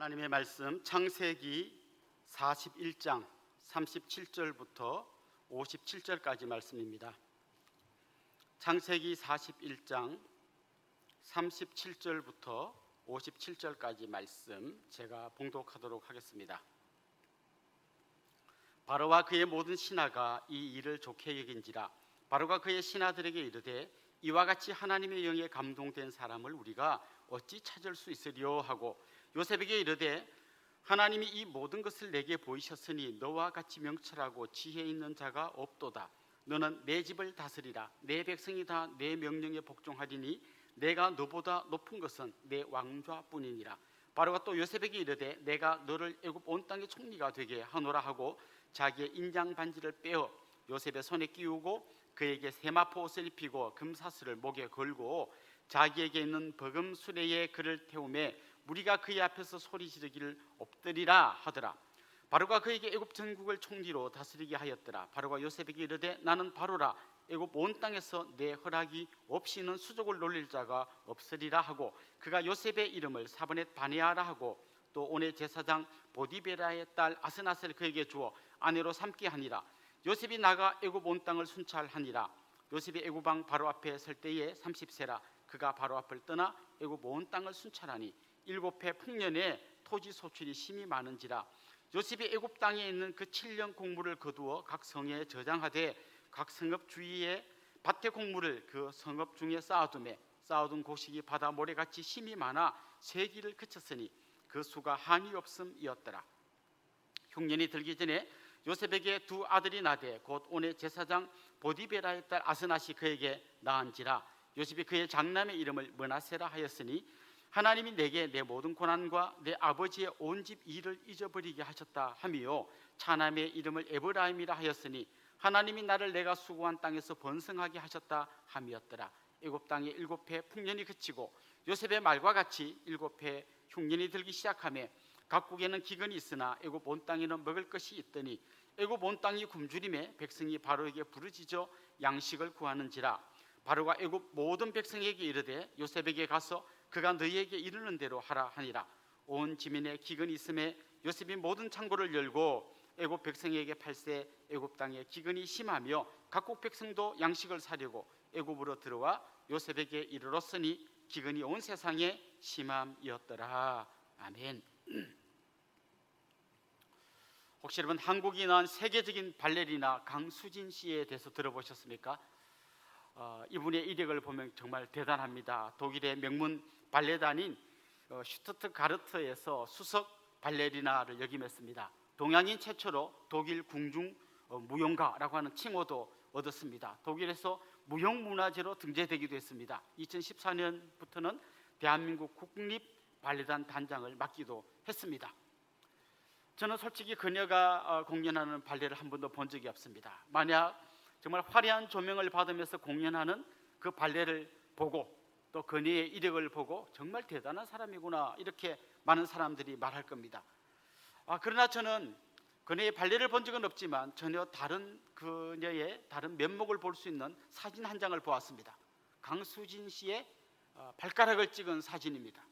하나님의 말씀 창세기 41장 37절부터 57절까지 말씀입니다. 창세기 41장 37절부터 57절까지 말씀 제가 봉독하도록 하겠습니다. 바로와 그의 모든 신하가 이 일을 좋게 여긴지라. 바로가 그의 신하들에게 이르되 이와 같이 하나님의 영에 감동된 사람을 우리가 어찌 찾을 수 있으리요 하고 요셉에게 이르되 하나님이 이 모든 것을 내게 보이셨으니 너와 같이 명철하고 지혜 있는 자가 없도다. 너는 내 집을 다스리라. 내 백성이 다 내 명령에 복종하리니 내가 너보다 높은 것은 내 왕좌뿐이니라. 바로가 또 요셉에게 이르되 내가 너를 애굽 온 땅의 총리가 되게 하노라 하고 자기의 인장 반지를 빼어 요셉의 손에 끼우고 그에게 세마포 옷을 입히고 금사슬을 목에 걸고 자기에게 있는 버금 수레에 그를 태우매 무리가 그의 앞에서 소리 지르기를 엎드리라 하더라. 바로가 그에게 애굽 전국을 총리로 다스리게 하였더라. 바로가 요셉에게 이르되 나는 바로라. 애굽 온 땅에서 내 허락이 없이는 수족을 놀릴 자가 없으리라 하고 그가 요셉의 이름을 사브넷 바네아라 하고 또 온의 제사장 보디베라의 딸 아스나스를 그에게 주어 아내로 삼게 하니라. 요셉이 나가 애굽 온 땅을 순찰하니라. 요셉이 애굽 왕 바로 앞에 설 때에 30세라. 그가 바로 앞을 떠나 애굽 온 땅을 순찰하니 7해 풍년에 토지 소출이 심히 많은지라. 요셉이 애굽 땅에 있는 그 7년 곡물을 거두어 각 성에 저장하되 각 성읍 주위에 밭의 곡물을 그 성읍 중에 쌓아두매 쌓아둔 곡식이 바다 모래같이 심히 많아 세기를 그쳤으니 그 수가 한이 없음이었더라. 흉년이 들기 전에 요셉에게 두 아들이 나되 곧 온의 제사장 보디베라의 딸 아스낫이 그에게 낳은지라. 요셉이 그의 장남의 이름을 므낫세라 하였으니 하나님이 내게 내 모든 고난과 내 아버지의 온 집 일을 잊어버리게 하셨다 하며 차남의 이름을 에브라임이라 하였으니 하나님이 나를 내가 수고한 땅에서 번성하게 하셨다 함이었더라. 애굽 땅에 7해 풍년이 그치고 요셉의 말과 같이 7해 흉년이 들기 시작하며 각국에는 기근이 있으나 애굽 온 땅에는 먹을 것이 있더니 애굽 온 땅이 굶주림에 백성이 바로에게 부르짖어 양식을 구하는지라. 바로가 애굽 모든 백성에게 이르되 요셉에게 가서 그가 너희에게 이르는 대로 하라 하니라. 온 지면에 기근이 있음에 요셉이 모든 창고를 열고 애굽 백성에게 팔세 애굽 땅에 기근이 심하며 각국 백성도 양식을 사려고 애굽으로 들어와 요셉에게 이르렀으니 기근이 온 세상에 심함이었더라. 아멘. 혹시 여러분 한국이 낳은 세계적인 발레리나 강수진 씨에 대해서 들어보셨습니까? 이분의 이력을 보면 정말 대단합니다. 독일의 명문 발레단인 슈투트가르트에서 수석 발레리나를 역임했습니다. 동양인 최초로 독일 궁중 무용가라고 하는 칭호도 얻었습니다. 독일에서 무형문화재로 등재되기도 했습니다. 2014년부터는 대한민국 국립 발레단 단장을 맡기도 했습니다. 저는 솔직히 그녀가 공연하는 발레를 한 번도 본 적이 없습니다. 만약 정말 화려한 조명을 받으면서 공연하는 그 발레를 보고 또 그녀의 이력을 보고 정말 대단한 사람이구나 이렇게 많은 사람들이 말할 겁니다. 그러나 저는 그녀의 발레를 본 적은 없지만 전혀 다른 그녀의 다른 면목을 볼 수 있는 사진 한 장을 보았습니다. 강수진 씨의 발가락을 찍은 사진입니다.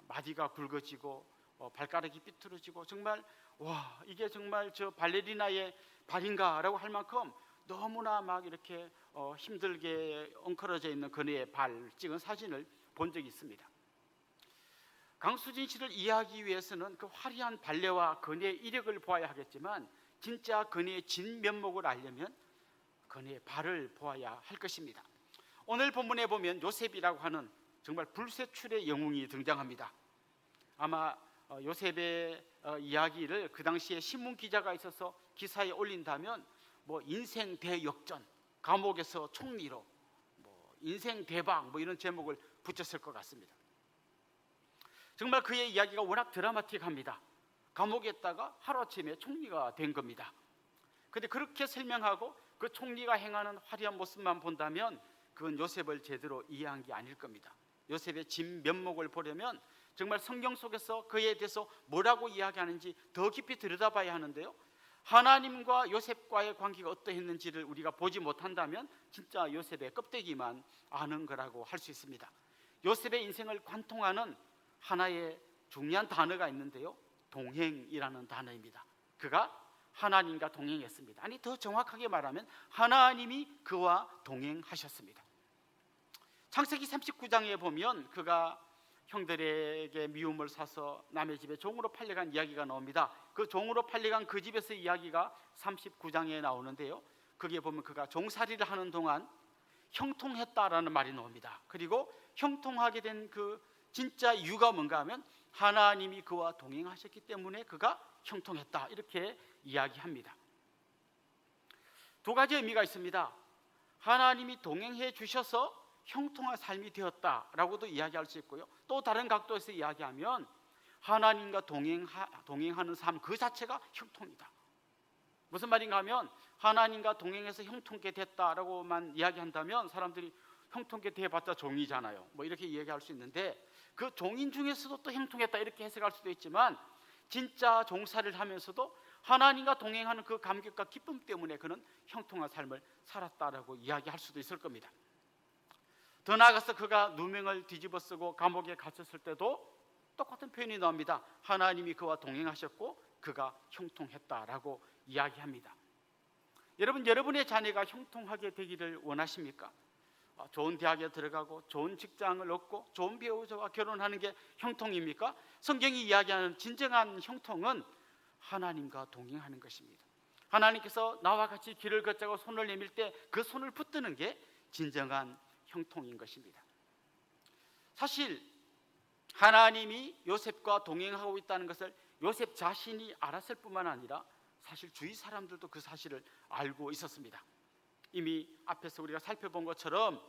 마디가 굵어지고 발가락이 삐뚤어지고 정말 와 이게 정말 저 발레리나의 발인가라고 할 만큼 너무나 막 이렇게 힘들게 엉클어져 있는 그녀의 발 찍은 사진을 본 적이 있습니다. 강수진 씨를 이해하기 위해서는 그 화려한 발레와 그녀의 이력을 보아야 하겠지만 진짜 그녀의 진면목을 알려면 그녀의 발을 보아야 할 것입니다. 오늘 본문에 보면 요셉이라고 하는 정말 불세출의 영웅이 등장합니다. 아마 요셉의 이야기를 그 당시에 신문 기자가 있어서 기사에 올린다면 뭐 인생 대역전, 감옥에서 총리로, 뭐 인생 대박, 뭐 이런 제목을 붙였을 것 같습니다. 정말 그의 이야기가 워낙 드라마틱합니다. 감옥에 있다가 하루아침에 총리가 된 겁니다. 그런데 그렇게 설명하고 그 총리가 행하는 화려한 모습만 본다면 그건 요셉을 제대로 이해한 게 아닐 겁니다. 요셉의 진면목을 보려면 정말 성경 속에서 그에 대해서 뭐라고 이야기하는지 더 깊이 들여다봐야 하는데요, 하나님과 요셉과의 관계가 어떠했는지를 우리가 보지 못한다면 진짜 요셉의 껍데기만 아는 거라고 할 수 있습니다. 요셉의 인생을 관통하는 하나의 중요한 단어가 있는데요, 동행이라는 단어입니다. 그가 하나님과 동행했습니다. 아니, 더 정확하게 말하면 하나님이 그와 동행하셨습니다. 창세기 39장에 보면 그가 형들에게 미움을 사서 남의 집에 종으로 팔려간 이야기가 나옵니다. 그 종으로 팔려간 그 집에서 이야기가 39장에 나오는데요, 거기에 보면 그가 종살이를 하는 동안 형통했다라는 말이 나옵니다. 그리고 형통하게 된 그 진짜 이유가 뭔가 하면 하나님이 그와 동행하셨기 때문에 그가 형통했다, 이렇게 이야기합니다. 두 가지 의미가 있습니다. 하나님이 동행해 주셔서 형통한 삶이 되었다라고도 이야기할 수 있고요, 또 다른 각도에서 이야기하면 하나님과 동행하는 삶 그 자체가 형통이다. 무슨 말인가 하면 하나님과 동행해서 형통케 됐다라고만 이야기한다면 사람들이 형통케 돼봤자 종이잖아요, 뭐 이렇게 이야기할 수 있는데, 그 종인 중에서도 또 형통했다 이렇게 해석할 수도 있지만, 진짜 종살이를 하면서도 하나님과 동행하는 그 감격과 기쁨 때문에 그는 형통한 삶을 살았다라고 이야기할 수도 있을 겁니다. 더 나아가서 그가 누명을 뒤집어 쓰고 감옥에 갇혔을 때도 똑같은 표현이 나옵니다. 하나님이 그와 동행하셨고 그가 형통했다라고 이야기합니다. 여러분, 여러분의 자녀가 형통하게 되기를 원하십니까? 좋은 대학에 들어가고 좋은 직장을 얻고 좋은 배우자와 결혼하는 게 형통입니까? 성경이 이야기하는 진정한 형통은 하나님과 동행하는 것입니다. 하나님께서 나와 같이 길을 걷자고 손을 내밀 때 그 손을 붙드는 게 진정한 형통인 것입니다. 사실 하나님이 요셉과 동행하고 있다는 것을 요셉 자신이 알았을 뿐만 아니라 사실 주위 사람들도 그 사실을 알고 있었습니다. 이미 앞에서 우리가 살펴본 것처럼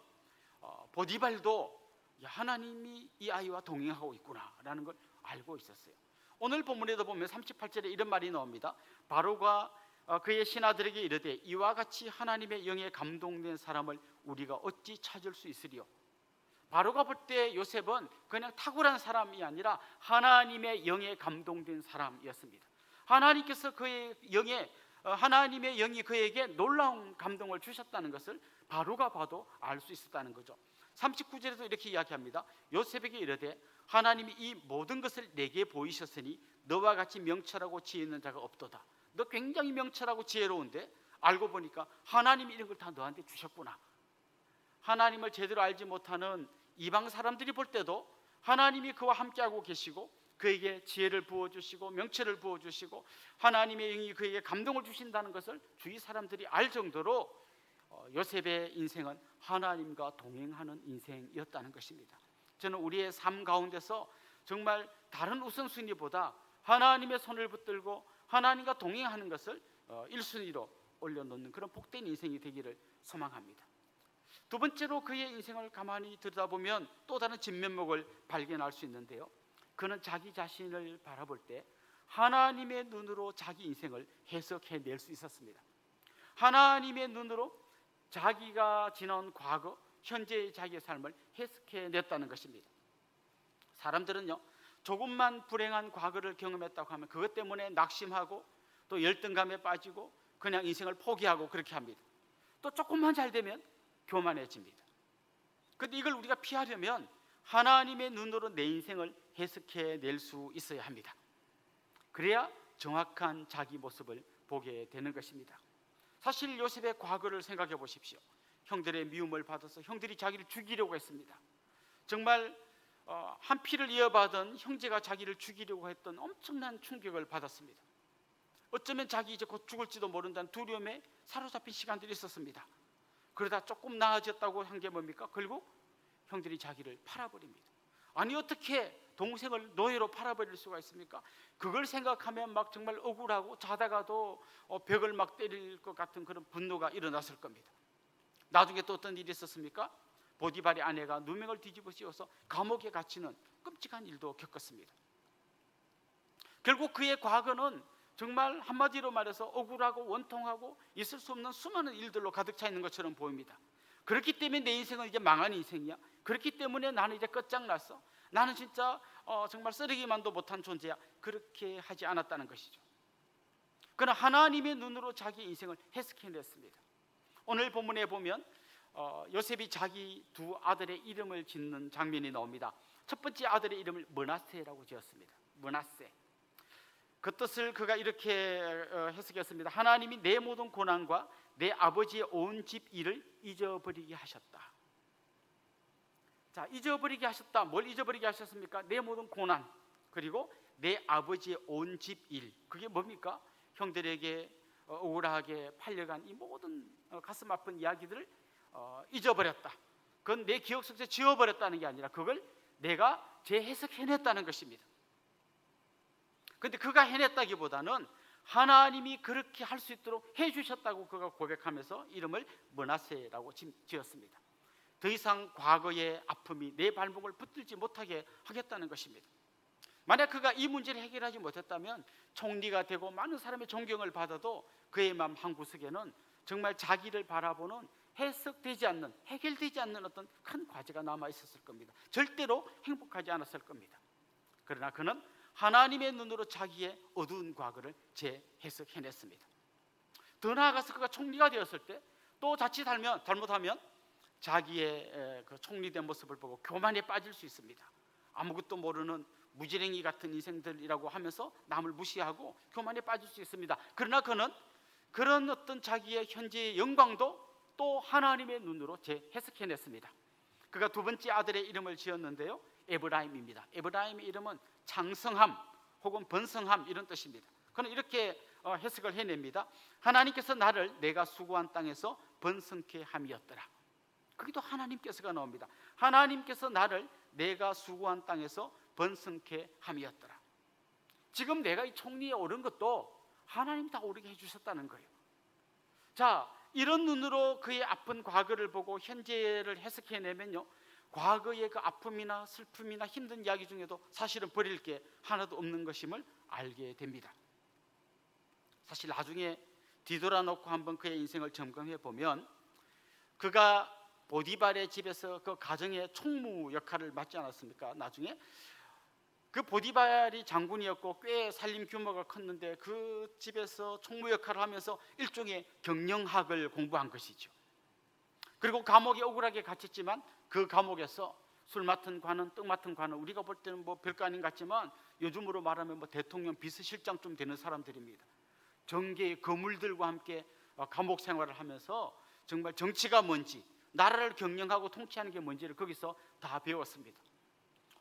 보디발도 하나님이 이 아이와 동행하고 있구나라는 걸 알고 있었어요. 오늘 본문에도 보면 38절에 이런 말이 나옵니다. 바로가 그의 신하들에게 이르되 이와 같이 하나님의 영에 감동된 사람을 우리가 어찌 찾을 수 있으리요. 바로가 볼 때 요셉은 그냥 탁월한 사람이 아니라 하나님의 영에 감동된 사람이었습니다. 하나님께서 그의 영에 하나님의 영이 그에게 놀라운 감동을 주셨다는 것을 바로가 봐도 알 수 있었다는 거죠. 39절에도 이렇게 이야기합니다. 요셉에게 이르되 하나님이 이 모든 것을 내게 보이셨으니 너와 같이 명철하고 지혜 있는 자가 없도다. 너 굉장히 명철하고 지혜로운데 알고 보니까 하나님이 이런 걸 다 너한테 주셨구나. 하나님을 제대로 알지 못하는 이방 사람들이 볼 때도 하나님이 그와 함께하고 계시고 그에게 지혜를 부어주시고 명철을 부어주시고 하나님의 영이 그에게 감동을 주신다는 것을 주위 사람들이 알 정도로 요셉의 인생은 하나님과 동행하는 인생이었다는 것입니다. 저는 우리의 삶 가운데서 정말 다른 우선순위보다 하나님의 손을 붙들고 하나님과 동행하는 것을 1순위로 올려놓는 그런 복된 인생이 되기를 소망합니다. 두 번째로 그의 인생을 가만히 들여다보면 또 다른 진면목을 발견할 수 있는데요, 그는 자기 자신을 바라볼 때 하나님의 눈으로 자기 인생을 해석해낼 수 있었습니다. 하나님의 눈으로 자기가 지나온 과거, 현재의 자기의 삶을 해석해냈다는 것입니다. 사람들은요, 조금만 불행한 과거를 경험했다고 하면 그것 때문에 낙심하고 또 열등감에 빠지고 그냥 인생을 포기하고 그렇게 합니다. 또 조금만 잘 되면 교만해집니다. 그런데 이걸 우리가 피하려면 하나님의 눈으로 내 인생을 해석해낼 수 있어야 합니다. 그래야 정확한 자기 모습을 보게 되는 것입니다. 사실 요셉의 과거를 생각해 보십시오. 형들의 미움을 받아서 형들이 자기를 죽이려고 했습니다. 정말 한 피를 이어받은 형제가 자기를 죽이려고 했던 엄청난 충격을 받았습니다. 어쩌면 자기 이제 곧 죽을지도 모른다는 두려움에 사로잡힌 시간들이 있었습니다. 그러다 조금 나아졌다고 한 게 뭡니까? 결국 형들이 자기를 팔아버립니다. 아니, 어떻게 동생을 노예로 팔아버릴 수가 있습니까? 그걸 생각하면 막 정말 억울하고 자다가도 벽을 막 때릴 것 같은 그런 분노가 일어났을 겁니다. 나중에 또 어떤 일이 있었습니까? 보디발의 아내가 누명을 뒤집어 씌워서 감옥에 갇히는 끔찍한 일도 겪었습니다. 결국 그의 과거는 정말 한마디로 말해서 억울하고 원통하고 있을 수 없는 수많은 일들로 가득 차 있는 것처럼 보입니다. 그렇기 때문에 내 인생은 이제 망한 인생이야. 그렇기 때문에 나는 이제 끝장났어. 나는 진짜 정말 쓰레기만도 못한 존재야. 그렇게 하지 않았다는 것이죠. 그러나 하나님의 눈으로 자기 인생을 해석해냈습니다. 오늘 본문에 보면 요셉이 자기 두 아들의 이름을 짓는 장면이 나옵니다. 첫 번째 아들의 이름을 므낫세라고 지었습니다. 므낫세. 그 뜻을 그가 이렇게 해석했습니다. 하나님이 내 모든 고난과 내 아버지의 온 집 일을 잊어버리게 하셨다. 자, 잊어버리게 하셨다. 뭘 잊어버리게 하셨습니까? 내 모든 고난, 그리고 내 아버지의 온 집 일. 그게 뭡니까? 형들에게 억울하게 팔려간 이 모든 가슴 아픈 이야기들을 잊어버렸다. 그건 내 기억 속에 지워버렸다는 게 아니라 그걸 내가 재해석해냈다는 것입니다. 그런데 그가 해냈다기보다는 하나님이 그렇게 할 수 있도록 해주셨다고 그가 고백하면서 이름을 므낫세라고 지었습니다. 더 이상 과거의 아픔이 내 발목을 붙들지 못하게 하겠다는 것입니다. 만약 그가 이 문제를 해결하지 못했다면 총리가 되고 많은 사람의 존경을 받아도 그의 마음 한구석에는 정말 자기를 바라보는 해석되지 않는, 해결되지 않는 어떤 큰 과제가 남아 있었을 겁니다. 절대로 행복하지 않았을 겁니다. 그러나 그는 하나님의 눈으로 자기의 어두운 과거를 재해석해냈습니다. 더 나아가서 그가 총리가 되었을 때 또 잘못하면 자기의 그 총리된 모습을 보고 교만에 빠질 수 있습니다. 아무것도 모르는 무지랭이 같은 인생들이라고 하면서 남을 무시하고 교만에 빠질 수 있습니다. 그러나 그는 그런 어떤 자기의 현재의 영광도 또 하나님의 눈으로 재해석해냈습니다. 그가 두 번째 아들의 이름을 지었는데요, 에브라임입니다. 에브라임의 이름은 장성함 혹은 번성함 이런 뜻입니다. 그는 이렇게 해석을 해냅니다. 하나님께서 나를 내가 수고한 땅에서 번성케 함이었더라. 거기도 하나님께서가 나옵니다. 하나님께서 나를 내가 수고한 땅에서 번성케 함이었더라. 지금 내가 이 총리에 오른 것도 하나님 다 오르게 해주셨다는 거예요. 자, 이런 눈으로 그의 아픈 과거를 보고 현재를 해석해내면요, 과거의 그 아픔이나 슬픔이나 힘든 이야기 중에도 사실은 버릴 게 하나도 없는 것임을 알게 됩니다. 사실 나중에 뒤돌아놓고 한번 그의 인생을 점검해 보면 그가 보디발의 집에서 그 가정의 총무 역할을 맡지 않았습니까? 나중에 그 보디발이 장군이었고 꽤 살림 규모가 컸는데 그 집에서 총무 역할을 하면서 일종의 경영학을 공부한 것이죠. 그리고 감옥에 억울하게 갇혔지만 그 감옥에서 술 맡은 관은, 떡 맡은 관은 우리가 볼 때는 뭐 별거 아닌 것 같지만 요즘으로 말하면 뭐 대통령 비서실장쯤 되는 사람들입니다. 정계의 거물들과 함께 감옥 생활을 하면서 정말 정치가 뭔지, 나라를 경영하고 통치하는 게 뭔지를 거기서 다 배웠습니다.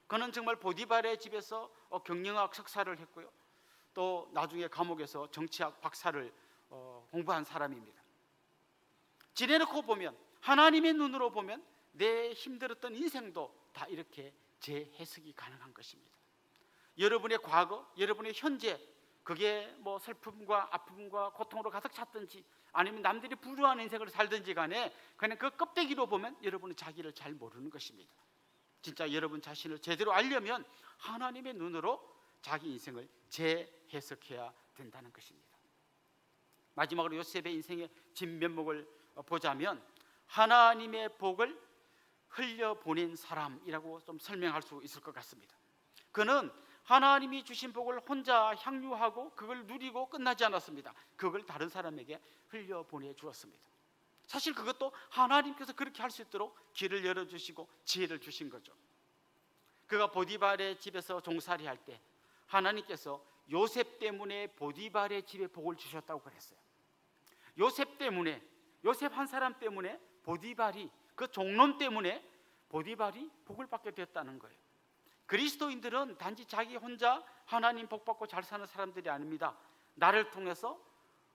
그는 정말 보디발의 집에서 경영학 석사를 했고요, 또 나중에 감옥에서 정치학 박사를 공부한 사람입니다. 지내놓고 보면, 하나님의 눈으로 보면 내 힘들었던 인생도 다 이렇게 재해석이 가능한 것입니다. 여러분의 과거, 여러분의 현재, 그게 뭐 슬픔과 아픔과 고통으로 가득 찼든지 아니면 남들이 부러워하는 인생을 살든지 간에 그냥 그 껍데기로 보면 여러분은 자기를 잘 모르는 것입니다. 진짜 여러분 자신을 제대로 알려면 하나님의 눈으로 자기 인생을 재해석해야 된다는 것입니다. 마지막으로 요셉의 인생의 진면목을 보자면 하나님의 복을 흘려보낸 사람이라고 좀 설명할 수 있을 것 같습니다. 그는 하나님이 주신 복을 혼자 향유하고 그걸 누리고 끝나지 않았습니다. 그걸 다른 사람에게 흘려보내 주었습니다. 사실 그것도 하나님께서 그렇게 할 수 있도록 길을 열어주시고 지혜를 주신 거죠. 그가 보디발의 집에서 종살이 할 때 하나님께서 요셉 때문에 보디발의 집에 복을 주셨다고 그랬어요. 요셉 때문에, 요셉 한 사람 때문에 보디발이, 그 종놈 때문에 보디발이 복을 받게 됐다는 거예요. 그리스도인들은 단지 자기 혼자 하나님 복 받고 잘 사는 사람들이 아닙니다. 나를 통해서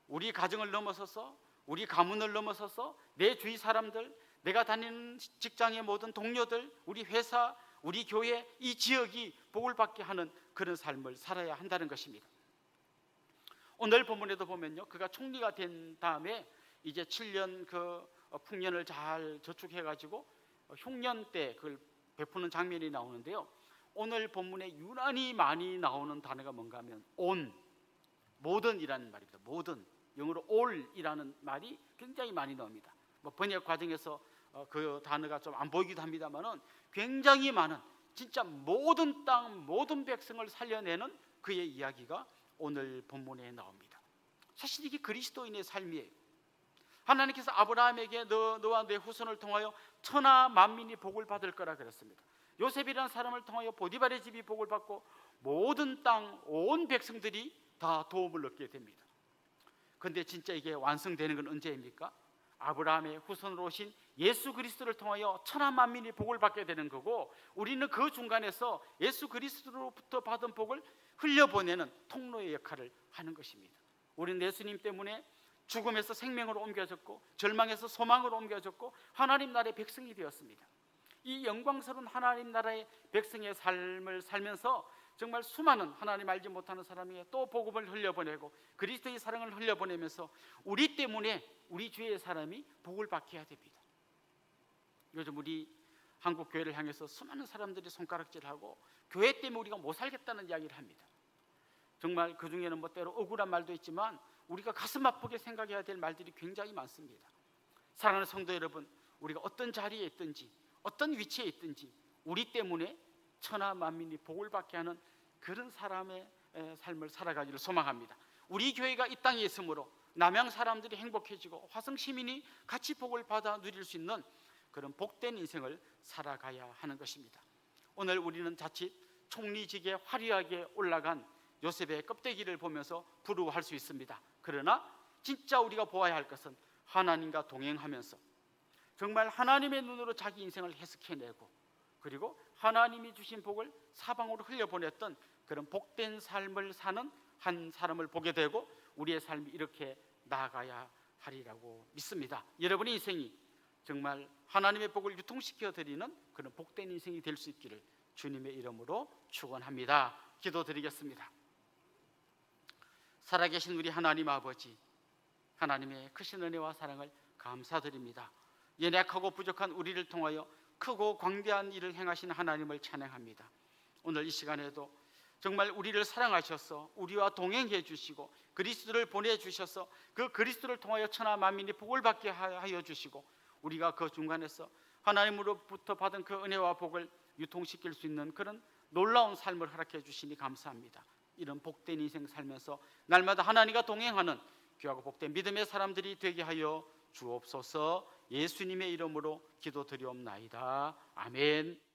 우리 가정을 넘어서서, 우리 가문을 넘어서서 내 주위 사람들, 내가 다니는 직장의 모든 동료들, 우리 회사, 우리 교회, 이 지역이 복을 받게 하는 그런 삶을 살아야 한다는 것입니다. 오늘 본문에도 보면요, 그가 총리가 된 다음에 이제 7년 그 풍년을 잘 저축해가지고 흉년 때 그걸 베푸는 장면이 나오는데요, 오늘 본문에 유난히 많이 나오는 단어가 뭔가 하면 온, 모든이라는 말입니다. 모든, 영어로 all이라는 말이 굉장히 많이 나옵니다. 뭐 번역 과정에서 그 단어가 좀 안 보이기도 합니다만은 굉장히 많은, 진짜 모든 땅, 모든 백성을 살려내는 그의 이야기가 오늘 본문에 나옵니다. 사실 이게 그리스도인의 삶이에요. 하나님께서 아브라함에게 너와 내 후손을 통하여 천하 만민이 복을 받을 거라 그랬습니다. 요셉이라는 사람을 통하여 보디발의 집이 복을 받고 모든 땅 온 백성들이 다 도움을 얻게 됩니다. 그런데 진짜 이게 완성되는 건 언제입니까? 아브라함의 후손으로 오신 예수 그리스도를 통하여 천하 만민이 복을 받게 되는 거고, 우리는 그 중간에서 예수 그리스도로부터 받은 복을 흘려보내는 통로의 역할을 하는 것입니다. 우리는 예수님 때문에 죽음에서 생명으로 옮겨졌고 절망에서 소망으로 옮겨졌고 하나님 나라의 백성이 되었습니다. 이 영광스러운 하나님 나라의 백성의 삶을 살면서 정말 수많은 하나님 알지 못하는 사람에게 또 복음을 흘려보내고 그리스도의 사랑을 흘려보내면서 우리 때문에 우리 주위의 사람이 복을 받게 해야 됩니다. 요즘 우리 한국 교회를 향해서 수많은 사람들이 손가락질하고 교회 때문에 우리가 못 살겠다는 이야기를 합니다. 정말 그 중에는 뭐 때로 억울한 말도 있지만 우리가 가슴 아프게 생각해야 될 말들이 굉장히 많습니다. 사랑하는 성도 여러분, 우리가 어떤 자리에 있든지 어떤 위치에 있든지 우리 때문에 천하 만민이 복을 받게 하는 그런 사람의 삶을 살아가기를 소망합니다. 우리 교회가 이 땅에 있으므로 남양 사람들이 행복해지고 화성 시민이 같이 복을 받아 누릴 수 있는 그런 복된 인생을 살아가야 하는 것입니다. 오늘 우리는 자칫 총리직에 화려하게 올라간 요셉의 껍데기를 보면서 부러워할 수 있습니다. 그러나 진짜 우리가 보아야 할 것은 하나님과 동행하면서 정말 하나님의 눈으로 자기 인생을 해석해내고 그리고 하나님이 주신 복을 사방으로 흘려보냈던 그런 복된 삶을 사는 한 사람을 보게 되고 우리의 삶이 이렇게 나아가야 하리라고 믿습니다. 여러분의 인생이 정말 하나님의 복을 유통시켜 드리는 그런 복된 인생이 될 수 있기를 주님의 이름으로 축원합니다. 기도드리겠습니다. 살아계신 우리 하나님 아버지, 하나님의 크신 은혜와 사랑을 감사드립니다. 연약하고 부족한 우리를 통하여 크고 광대한 일을 행하신 하나님을 찬양합니다. 오늘 이 시간에도 정말 우리를 사랑하셔서 우리와 동행해 주시고 그리스도를 보내주셔서 그 그리스도를 통하여 천하 만민이 복을 받게 하여 주시고 우리가 그 중간에서 하나님으로부터 받은 그 은혜와 복을 유통시킬 수 있는 그런 놀라운 삶을 허락해 주시니 감사합니다. 이런 복된 인생 살면서 날마다 하나님과 동행하는 귀하고 복된 믿음의 사람들이 되게 하여 주옵소서. 예수님의 이름으로 기도드리옵나이다. 아멘.